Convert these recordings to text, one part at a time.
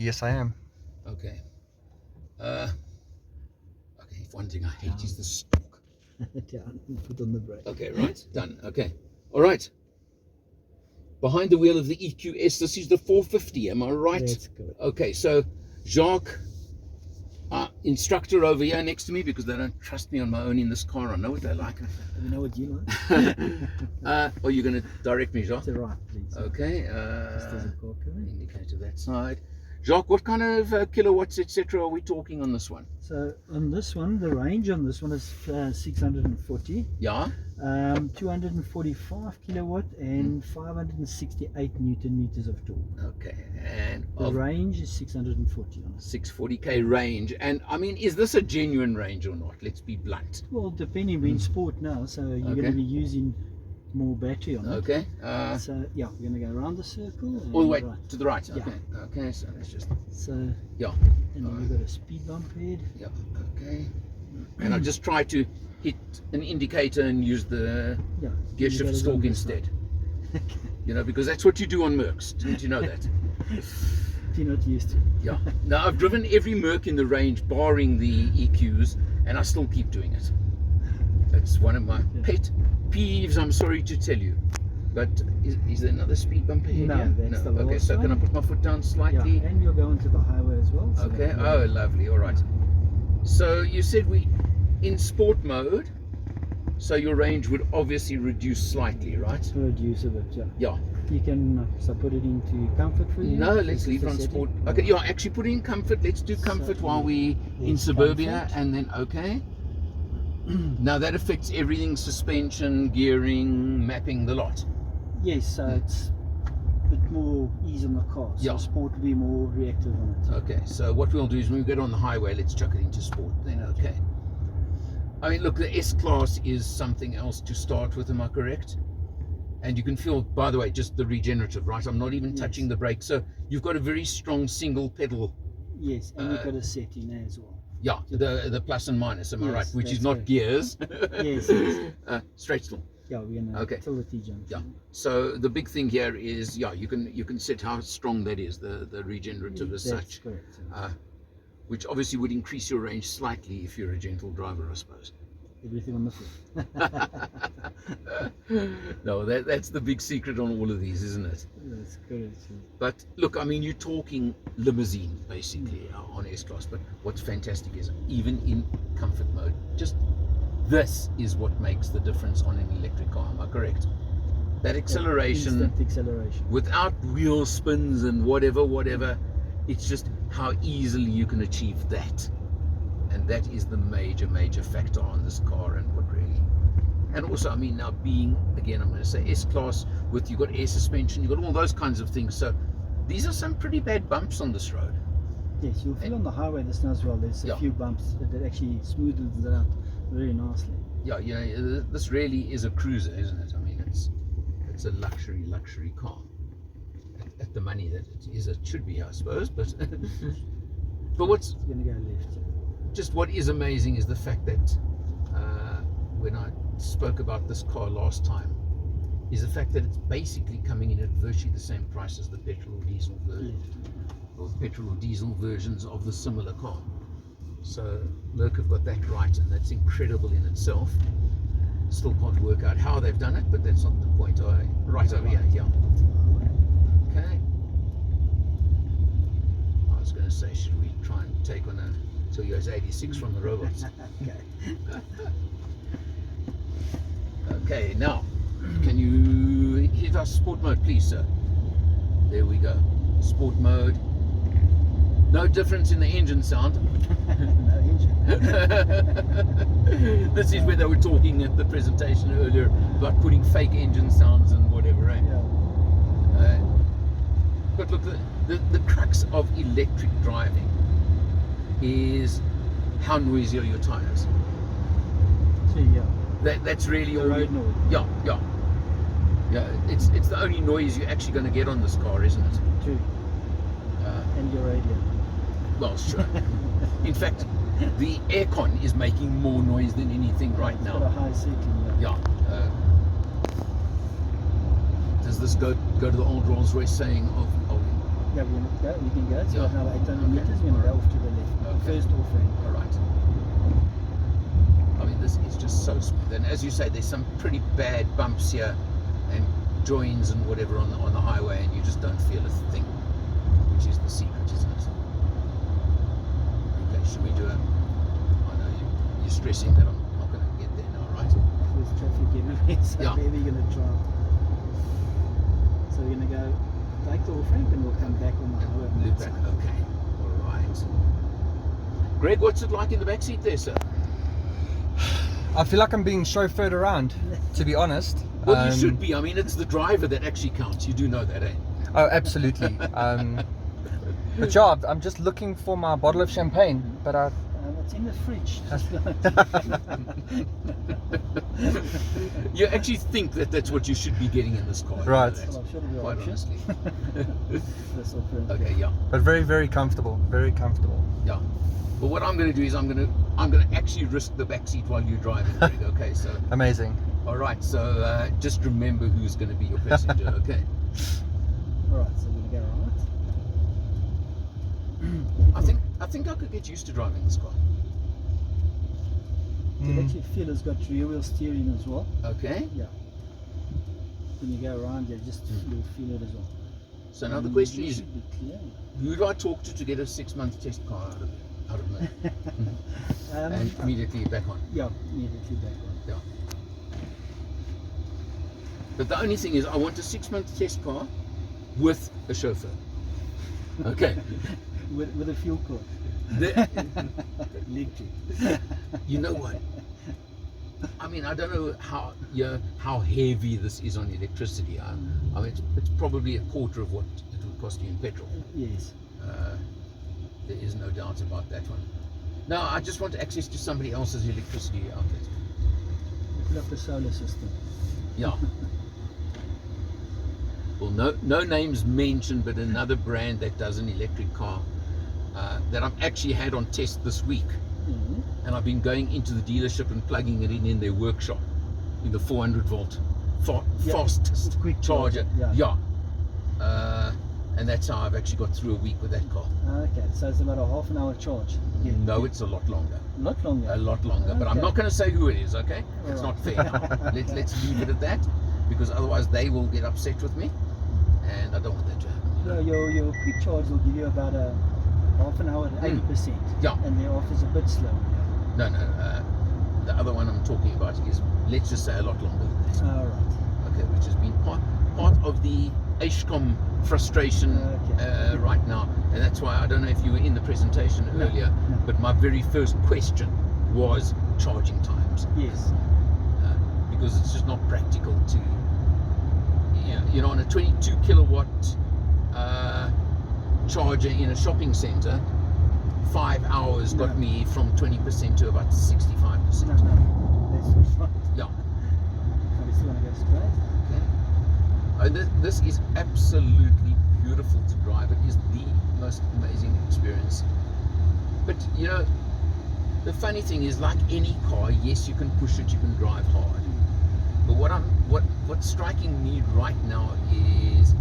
Yes, I am. Okay. Okay, one thing I hate is the stalk. Down, put on the brake. Okay, right, done. Okay, all right. Behind the wheel of the EQS, this is the 450, am I right? That's good. Okay, so Jacques, instructor over here next to me, because they don't trust me on my own in this car. I know what they like. You know what you like? Are you going to direct me, Jacques? To the right, please. Okay. Just as a car coming. Indicator that side. Jacques, what kind of kilowatts, etc., are we talking on this one? So on this one, the range on this one is 640. Yeah. 245 kilowatt and 568 Newton meters of torque. Okay. And The range is 640 on it. 640k range. And I mean, is this a genuine range or not? Let's be blunt. Well, depending, we're in sport now, so you're going to be using more battery on it. Okay. So yeah, we're going to go around the circle. And All the way right. to the right. Yeah. Okay. Okay. So let's just. So Yeah. and then we've got a speed bump ahead. Yeah. Okay. And I just try to hit an indicator and use the gear shift indicators stalk on this instead. You know, because that's what you do on Mercs. Didn't you know that? If you're not used to it. Yeah. Now I've driven every Merc in the range, barring the EQs, and I still keep doing it. That's one of my pet peeves. I'm sorry to tell you. But is there another speed bump ahead? No, that's the Okay, last so can I one. put my foot down slightly? Yeah, and you'll go onto the highway as well. So Okay. Oh, lovely. All right. So you said we in sport mode, so your range would obviously reduce slightly, right? reduce a bit, yeah. Yeah. You can so put it into comfort for you. No, let's This is leave it the on setting. sport. Okay, yeah, actually put it in comfort. Let's do comfort So, while we in yes, suburbia, comfort. and then okay. Now that affects everything: suspension, gearing, mapping, the lot. Yes, so it's a bit more ease on the car. So Yeah. sport will be more reactive on it. Okay, so what we'll do is when we get on the highway, let's chuck it into sport then. Okay. I mean, look, the S-Class is something else to start with, am I correct? And you can feel, by the way, just the regenerative, right? I'm not even Yes. touching the brake. So you've got a very strong single pedal. Yes, and you've got a setting there as well. Yeah, the plus and minus, am I Yes, right? Which is that's not correct. gears. Yes, yes. Straight still. Yeah, we're gonna Okay. till the T-junction. Yeah. So the big thing here is, yeah, you can set how strong that is, the regenerative as That's such, correct. which obviously would increase your range slightly if you're a gentle driver, I suppose. Everything on the foot. No, that's the big secret on all of these, isn't it? That's correct. But look, I mean, you're talking limousine basically on S-Class, but what's fantastic is even in comfort mode, just this is what makes the difference on an electric car, am I correct? That acceleration, Instant acceleration. without wheel spins and whatever, it's just how easily you can achieve that. And that is the major factor on this car, and what really. And also, I mean, now being, again, I'm going to say S-Class with, you've got air suspension, you've got all those kinds of things. So these are some pretty bad bumps on this road. Yes, you'll feel on the highway this now as well. There's a few bumps that actually smoothens it out very nicely. Yeah, you know, this really is a cruiser, isn't it? I mean, it's a luxury car at the money that it should be, I suppose. But what's going to go left. Just what is amazing is the fact that when I spoke about this car last time, is the fact that it's basically coming in at virtually the same price as the petrol or diesel version, or petrol or diesel versions of the similar car. So Merc have got that right, and that's incredible in itself. Still can't work out how they've done it, but that's not the point. Right over here, yeah. Okay. I was going to say, should we try and take on a Toyota 86 from the robots? Okay, now, can you hit our sport mode, please, sir? There we go. Sport mode. No difference in the engine sound. No engine. This is where they were talking at the presentation earlier about putting fake engine sounds and whatever, right? Yeah. But look, the crux of electric driving is how noisy are your tires. So, yeah. That's really The all. road noise. Yeah. It's the only noise you're actually going to get on this car, isn't it? True. And your radio. Well, sure. In fact, the aircon is making more noise than anything right It's now. got a high seating. Yeah. Does this go to the old Rolls-Royce saying of Yeah, we can go. It's Yeah. about now 800 Okay. meters. We're going to go Alright. off to the left. Okay. First off ramp. All right. I mean, this is just so smooth. And as you say, there's some pretty bad bumps here and joins and whatever on the highway, and you just don't feel a thing, which is the secret, isn't it? Okay, should we do a... I know you're stressing that I'm not going to get there now, right? There's traffic everywhere, so Yeah. where are we going to try? So we're going to go take the off ramp and we'll come back on the highway. on Loop that back. side. Okay. All right. Greg, what's it like in the back seat there, sir? I feel like I'm being chauffeured around, to be honest. Well, you should be. I mean, it's the driver that actually counts. You do know that, eh? Oh, absolutely. But yeah, I'm just looking for my bottle of champagne, but It's in the fridge. You actually think that that's what you should be getting in this car. you know Right. that, Well, I'm sure it'll be quite options. honestly. This off ramp. Okay, yeah. but very, very comfortable. Very comfortable. Yeah. But what I'm going to do is I'm going to actually risk the back seat while you're driving, Greg. Okay, so Amazing. all right. So just remember who's going to be your passenger. Okay. Alright, so we're going to go right. I think I could get used to driving this car. It actually feel it's got rear wheel steering as well. Okay. Yeah. When you go around, you just you'll feel it as well. So now the question You is, should be clear. who do I talk to get a 6-month test car out of me? And immediately back on. Yeah, immediately back on. Yeah. But the only thing is, I want a 6-month test car with a chauffeur. Okay. With a fuel cord. Electric. You know what? I mean, I don't know how heavy this is on electricity. I mean, it's probably a quarter of what it would cost you in petrol. Yes. There is no doubt about that one. No, I just want access to somebody else's electricity outlet. Put up the solar system. Yeah. Well, no names mentioned, but another brand that does an electric car that I've actually had on test this week. Mm-hmm. And I've been going into the dealership and plugging it in their workshop in the 400 volt fastest quick charger. charger, And that's how I've actually got through a week with that car. Okay, so it's about a half an hour charge. No, it's a lot longer. A lot longer. A lot longer. But I'm Okay. not going to say who it is, okay? It's All not right. fair. Let's leave it at that, because otherwise they will get upset with me, and I don't want that to happen. No, your quick charge will give you about a half an hour at 80%. Yeah. And thereafter is a bit slower. No. The other one I'm talking about is, let's just say, a lot longer than that. Alright. Okay, which has been part of the HCOM frustration Okay. right now, and that's why I don't know if you were in the presentation earlier, no. but my very first question was charging times, Yes. because it's just not practical to, you know, on a 22 kilowatt charger in a shopping center, 5 hours got No. me from 20% to about 65%. No. That's right. Yeah. I just want to go straight. This is absolutely beautiful to drive. It is the most amazing experience. But you know, the funny thing is, like any car, yes, you can push it, you can drive hard. But what's striking me right now is,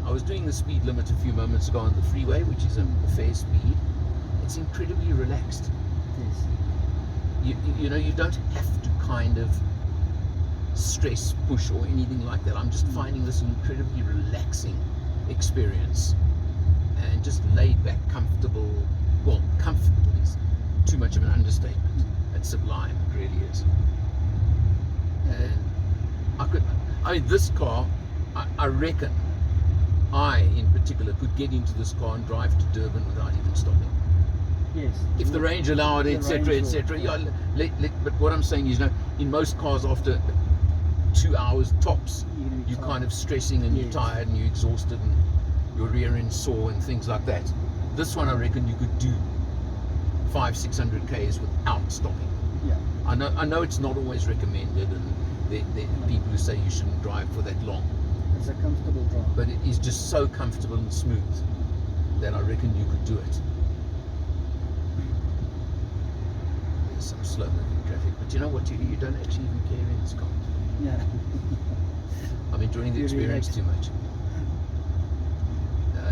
I was doing the speed limit a few moments ago on the freeway, which is a fair speed. It's incredibly relaxed. Yes. You know, you don't have to kind of stress, push, or anything like that. I'm just finding this an incredibly relaxing experience, and just laid back, comfortable. Well, comfortable is too much of an understatement. It's sublime, it really is. And I mean, this car, I reckon I in particular could get into this car and drive to Durban without even stopping, Yes. if the range allowed, The etc., range will- etc. Yeah, but what I'm saying is, you know, in most cars, after 2 hours tops, You're gonna be you're tired. kind of stressing and you're Yes. tired and you're exhausted and your rear end sore and things like that. This one, I reckon you could do 500-600 k's without stopping. Yeah. I know it's not always recommended, and there are people who say you shouldn't drive for that long, It's a comfortable drive. but it is just so comfortable and smooth that I reckon you could do it. There's some slow moving traffic, but you know what you do? You don't actually even care in this car. Yeah. I'm enjoying the You're experience relaxed. too much.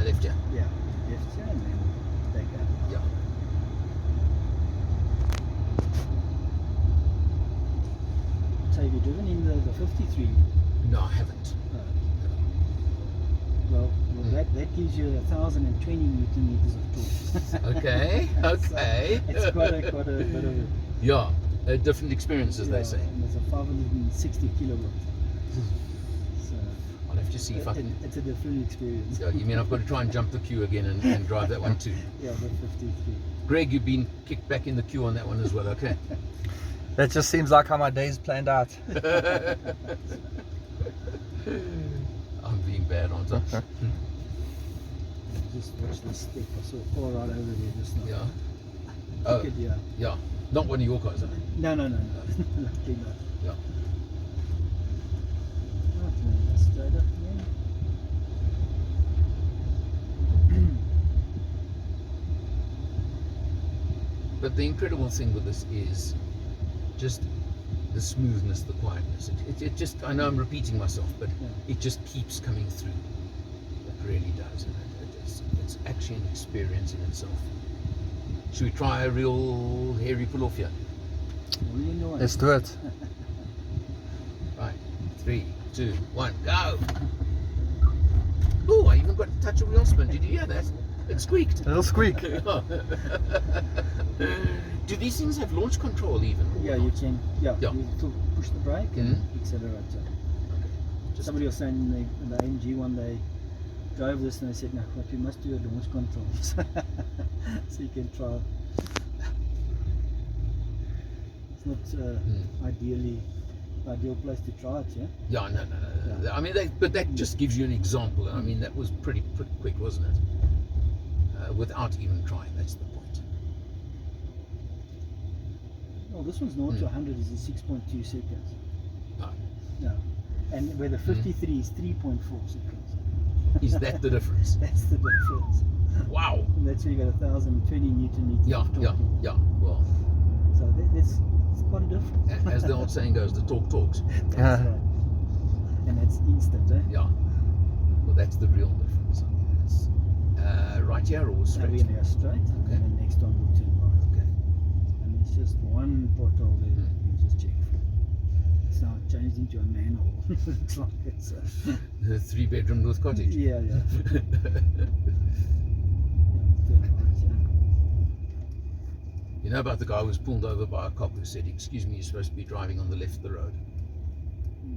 left here. Yeah, left here and then back up. Yeah. So have you driven in the 53? No, I haven't. Well, that gives you 1,020 Newton meters of torque. Okay, okay. So it's quite a bit of Yeah, a different experience, as they say. And there's a 560 kilowatts. So I'll have to see if I can. it's a different experience. Yeah, you mean I've got to try and jump the queue again and drive that one too? Yeah, the 53. Greg, you've been kicked back in the queue on that one as well, okay? That just seems like how my day's planned out. I'm being bad, aren't I? Just watch this step. I saw a car right over there just now. Yeah. Oh. Oh, Yeah. yeah. Not one of your cars, though. No. Luckily not. Yeah. Right, and then straight up again. But the incredible thing with this is just the smoothness, the quietness. It just, I know I'm repeating myself, but Yeah. it just keeps coming through. It really does. And it's actually an experience in itself. Should we try a real hairy pull off here? Really no Let's do it. Right. 3, 2, 1, go! Oh, I even got to touch a wheel spin. Did you hear that? It squeaked. A little squeak. Do these things have launch control even? or Yeah, not? you can. Yeah, Yeah. you push the brake and Mhm. accelerate. So. Just- Somebody was saying in the AMG one they drove this and they said, no, but you must do a launch control. So you can try. It's not ideal place to try it, yeah? Yeah, no. Yeah. I mean, but that just gives you an example. I mean, that was pretty quick, wasn't it? Without even trying, that's the point. Well, this one's 0 to 100 is in 6.2 seconds. Oh. Yeah. And where the 53 is 3.4 seconds. Is that the difference? That's the difference. Wow. And that's where you got 1,020 Newton meters Yeah, of torque. yeah. Well, So it's quite a difference. as the old saying goes, the talk talks. That's right. And that's instant, eh? Yeah. Well, that's the real difference. It's, right here or Now straight? we're going to go straight, and Okay. then the next one will turn right. Okay. And there's just one pothole there that you just check for. It's now changed into a manhole. Looks like it's The 3-bedroom North Cottage. yeah. Turn right, yeah. You know about the guy who was pulled over by a cop who said, "Excuse me, you're supposed to be driving on the left of the road."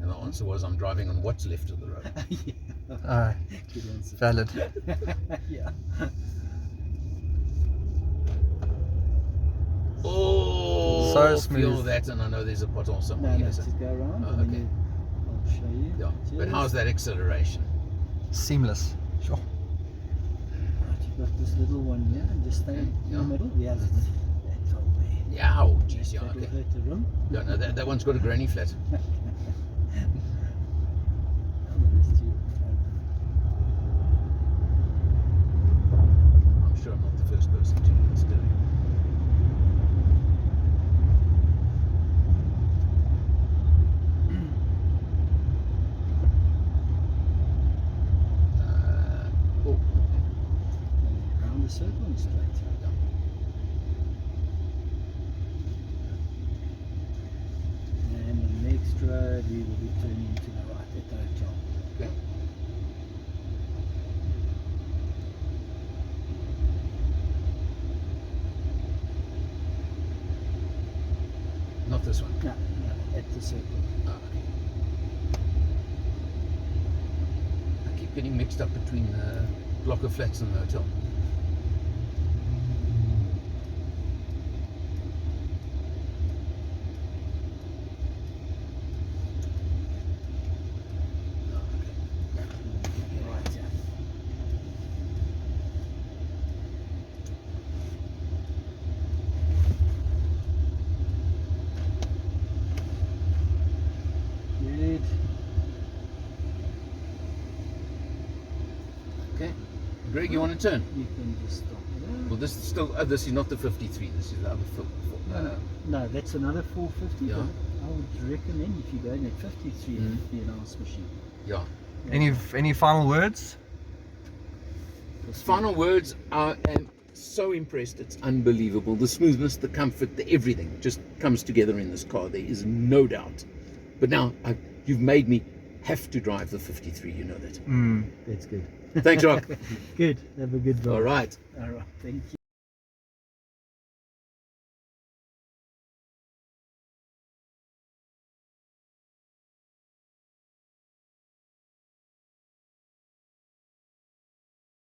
And the answer was, "I'm driving on what's left of the road." Yeah. Good answer. Valid. Yeah. Oh, So feel smooth. that, and I know there's a pothole somewhere No, here. just go around. Oh, and then okay. I'll show you. Yeah. But how's that acceleration? Seamless. Sure. Right, you've got this little one here, and just stay in Yeah. the middle. Yeah, that's all there. Yeah, oh, geez, yeah, That'll okay. hurt the rim. Yeah, no, that one's got a granny flat. I'm sure I'm not the first person to do this today. Oh, Around the circle and straight. yeah. And the next road we will be turning to the right at the hotel. Okay. Not this one. No, at the circle. Oh, okay. I keep getting mixed up between the block of flats and the hotel. Oh, okay. Right, yeah. Good. Okay. Greg, you want to turn? You can just stop there. Well, this is still. This is not the 53. This is the other. No, that's another 450. Yeah. But I would recommend if you go in at 53, Mhm. it'd be an nice machine. Yeah. Any final words? Final words. I am so impressed. It's unbelievable. The smoothness, the comfort, the everything just comes together in this car. There is no doubt. But now you've made me have to drive the 53. You know that. That's good. Thanks, Rock. Good. Have a good drive. All right. All right. Thank you.